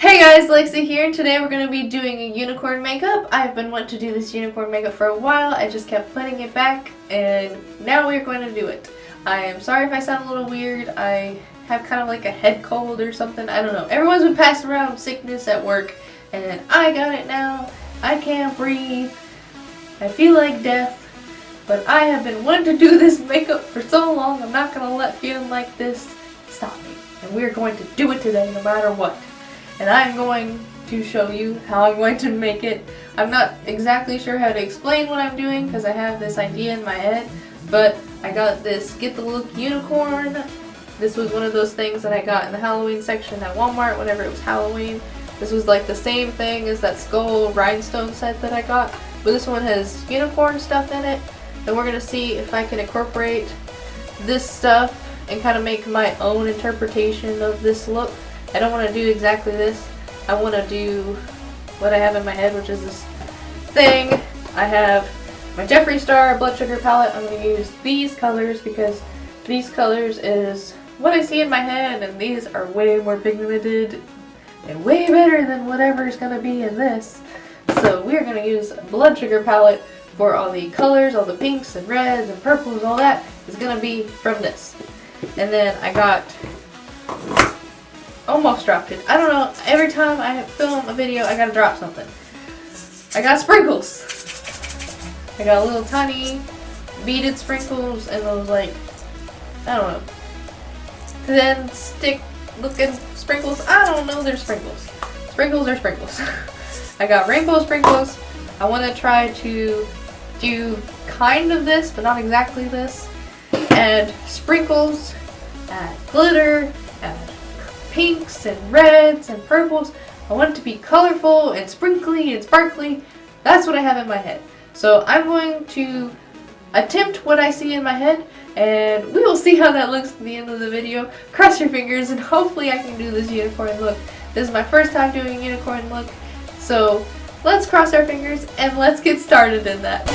Hey guys, Lexi here, and today we're going to be doing a unicorn makeup. I've been wanting to do this unicorn makeup for a while. I just kept putting it back, and now we're going to do it. I am sorry if I sound a little weird. I have kind of like a head cold or something. I don't know. Everyone's been passing around sickness at work, and I got it now. I can't breathe. I feel like death. But I have been wanting to do this makeup for so long. I'm not going to let feeling like this stop me. And we're going to do it today no matter what. And I'm going to show you how I'm going to make it. I'm not exactly sure how to explain what I'm doing because I have this idea in my head, but I got this Get the Look unicorn. This was one of those things that I got in the Halloween section at Walmart whenever it was Halloween. This was like the same thing as that skull rhinestone set that I got, but this one has unicorn stuff in it. And we're going to see if I can incorporate this stuff and kind of make my own interpretation of this look. I don't want to do exactly this. I want to do what I have in my head, which is this thing. I have my Jeffree Star Blood Sugar palette. I'm going to use these colors because these colors is what I see in my head, and these are way more pigmented and way better than whatever is going to be in this. So we're going to use Blood Sugar palette for all the colors, all the pinks and reds and purples, all that is going to be from this. And then I got... almost dropped it. I don't know, every time I film a video I gotta drop something. I got sprinkles. I got little tiny beaded sprinkles and those like, I don't know, thin stick looking sprinkles. I don't know, they're sprinkles. Sprinkles are sprinkles. I got rainbow sprinkles. I want to try to do kind of this, but not exactly this. Add sprinkles, add glitter, add pinks and reds and purples. I want it to be colorful and sprinkly and sparkly. That's what I have in my head. So I'm going to attempt what I see in my head, and we will see how that looks at the end of the video. Cross your fingers and hopefully I can do this unicorn look. This is my first time doing a unicorn look, so let's cross our fingers and let's get started in that.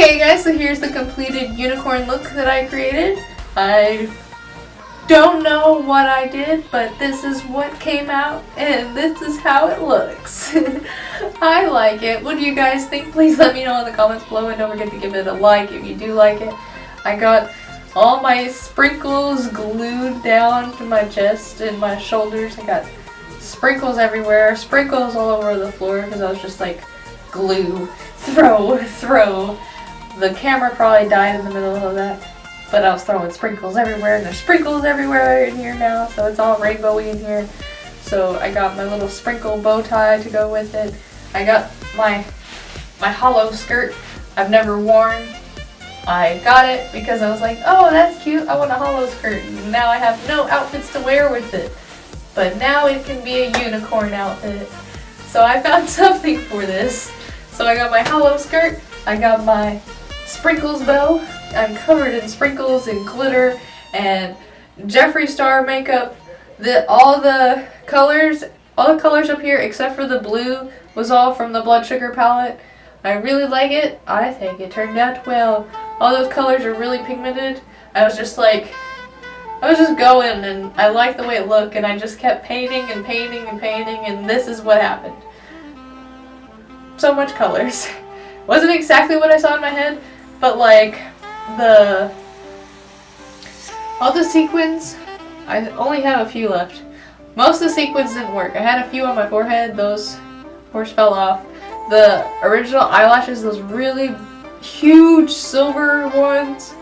Okay guys, so here's the completed unicorn look that I created. I don't know what I did, but this is what came out and this is how it looks. I like it. What do you guys think? Please let me know in the comments below and don't forget to give it a like if you do like it. I got all my sprinkles glued down to my chest and my shoulders. I got sprinkles everywhere, sprinkles all over the floor because I was just like glue, throw. The camera probably died in the middle of that, but I was throwing sprinkles everywhere and there's sprinkles everywhere in here now, so it's all rainbowy in here. So I got my little sprinkle bow tie to go with it. I got my hollow skirt I've never worn. I got it because I was like, oh, that's cute, I want a hollow skirt. And now I have no outfits to wear with it. But now it can be a unicorn outfit. So I found something for this. So I got my hollow skirt, I got my sprinkles bow. I'm covered in sprinkles and glitter and Jeffree Star makeup. All the colors up here except for the blue was all from the Blood Sugar palette. I really like it. I think it turned out well. All those colors are really pigmented. I was just going and I liked the way it looked and I just kept painting and painting and painting and this is what happened. So much colors. Wasn't exactly what I saw in my head, but like all the sequins, I only have a few left. Most of the sequins didn't work. I had a few on my forehead, those of course fell off. The original eyelashes, those really huge silver ones,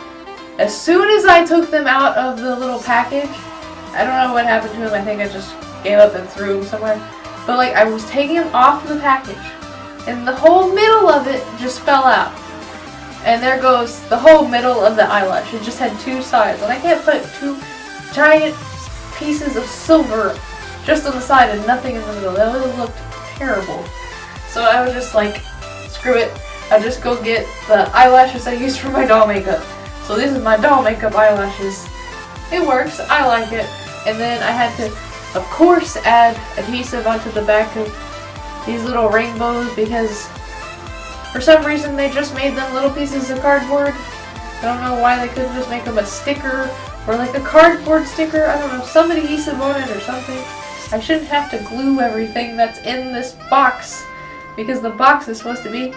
as soon as I took them out of the little package, I don't know what happened to them, I think I just gave up and threw them somewhere, but like I was taking them off the package and the whole middle of it just fell out. And there goes the whole middle of the eyelash. It just had two sides and I can't put two giant pieces of silver just on the side and nothing in the middle. That would have looked terrible. So I was just like, screw it, I'll just go get the eyelashes I used for my doll makeup. So this is my doll makeup eyelashes. It works, I like it. And then I had to, of course, add adhesive onto the back of these little rainbows because for some reason they just made them little pieces of cardboard. I don't know why they couldn't just make them a sticker or like a cardboard sticker. I don't know, some adhesive on it or something. I shouldn't have to glue everything that's in this box because the box is supposed to be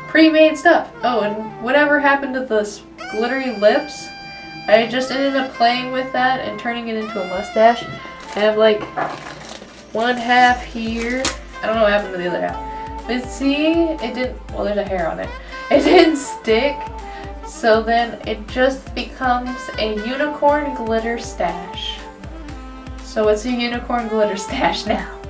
pre-made stuff. Oh, and whatever happened to the glittery lips, I just ended up playing with that and turning it into a mustache. I have like one half here. I don't know what happened to the other half. But see, it didn't, well there's a hair on it. It didn't stick. So then it just becomes a unicorn glitter stash. So it's a unicorn glitter stash now.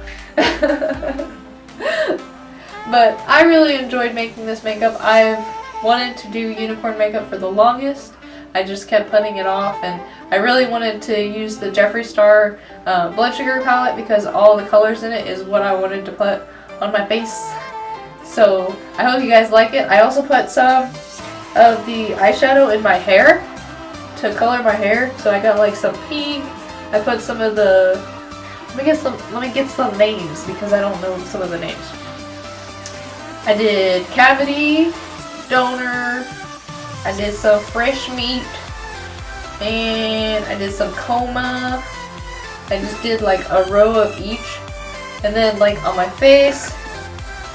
But I really enjoyed making this makeup. I've wanted to do unicorn makeup for the longest. I just kept putting it off and I really wanted to use the Jeffree Star Blood Sugar palette because all the colors in it is what I wanted to put on my face. So I hope you guys like it. I also put some of the eyeshadow in my hair to color my hair. So I got like some pink. I put some of the, let me get some names because I don't know some of the names. I did Cavity, Donor, I did some Fresh Meat, and I did some Coma. I just did like a row of each. And then like on my face,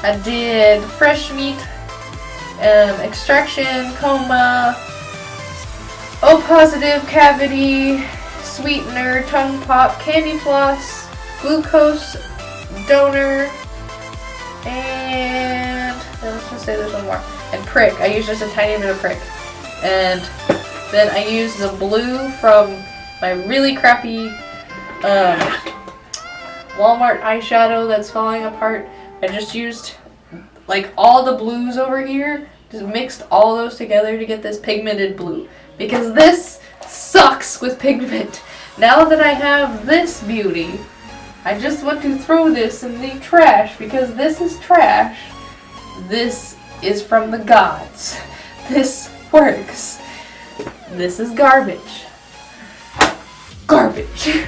I did Fresh Meat, Extraction, Coma, O Positive, Cavity, Sweetener, Tongue Pop, Candy Floss, Glucose, Donor, and I was gonna say there's one more. And Prick. I used just a tiny bit of Prick. And then I used the blue from my really crappy Walmart eyeshadow that's falling apart. I just used like all the blues over here, just mixed all those together to get this pigmented blue. Because this sucks with pigment. Now that I have this beauty, I just want to throw this in the trash because this is trash. This is from the gods. This works. This is garbage. Garbage.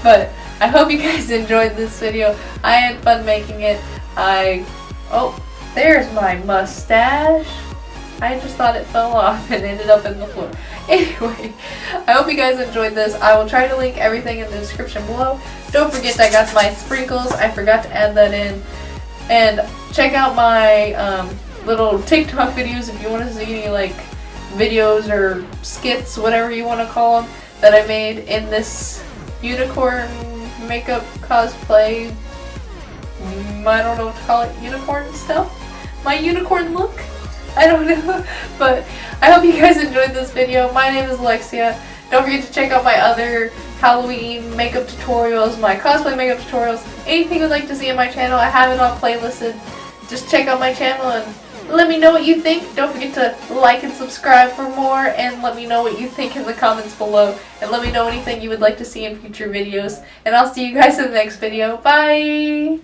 But I hope you guys enjoyed this video. I had fun making it. Oh, there's my mustache. I just thought it fell off and ended up in the floor. Anyway, I hope you guys enjoyed this. I will try to link everything in the description below. Don't forget I got my sprinkles. I forgot to add that in. And check out my little TikTok videos if you want to see any like videos or skits, whatever you want to call them, that I made in this unicorn makeup cosplay. I don't know what to call it, unicorn stuff? My unicorn look? I don't know, but I hope you guys enjoyed this video. My name is Alexia. Don't forget to check out my other Halloween makeup tutorials, my cosplay makeup tutorials, anything you'd like to see on my channel. I have it all playlisted. Just check out my channel and let me know what you think. Don't forget to like and subscribe for more, and let me know what you think in the comments below. And let me know anything you would like to see in future videos. And I'll see you guys in the next video. Bye!